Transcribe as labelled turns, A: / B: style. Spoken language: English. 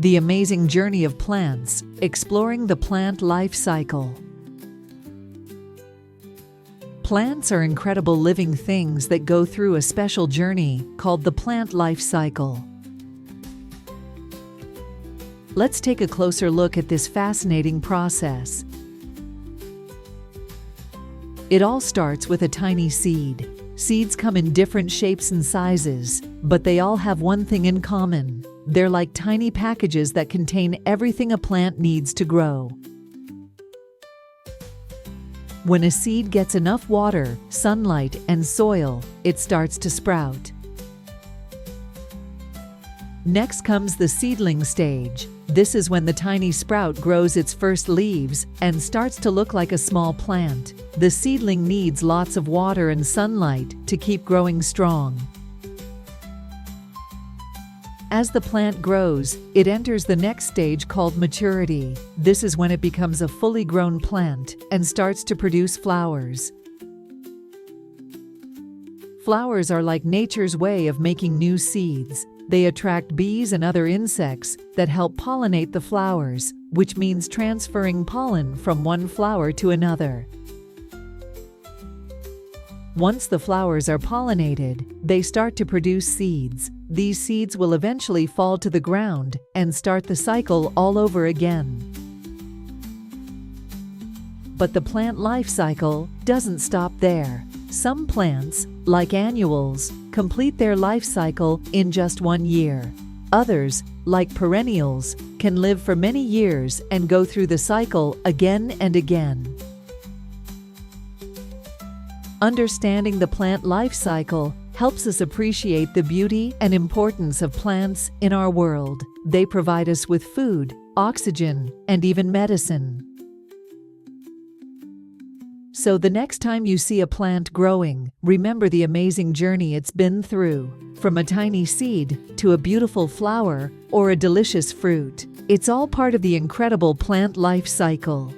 A: The amazing journey of plants, exploring the plant life cycle. Plants are incredible living things that go through a special journey called the plant life cycle. Let's take a closer look at this fascinating process. It all starts with a tiny seed. Seeds come in different shapes and sizes, but they all have one thing in common. They're like tiny packages that contain everything a plant needs to grow. When a seed gets enough water, sunlight, and soil, it starts to sprout. Next comes the seedling stage. This is when the tiny sprout grows its first leaves and starts to look like a small plant. The seedling needs lots of water and sunlight to keep growing strong. As the plant grows, it enters the next stage called maturity. This is when it becomes a fully grown plant and starts to produce flowers. Flowers are like nature's way of making new seeds. They attract bees and other insects that help pollinate the flowers, which means transferring pollen from one flower to another. Once the flowers are pollinated, they start to produce seeds. These seeds will eventually fall to the ground and start the cycle all over again. But the plant life cycle doesn't stop there. Some plants, like annuals, complete their life cycle in just 1 year. Others, like perennials, can live for many years and go through the cycle again and again. Understanding the plant life cycle helps us appreciate the beauty and importance of plants in our world. They provide us with food, oxygen, and even medicine. So the next time you see a plant growing, remember the amazing journey it's been through. From a tiny seed to a beautiful flower or a delicious fruit, it's all part of the incredible plant life cycle.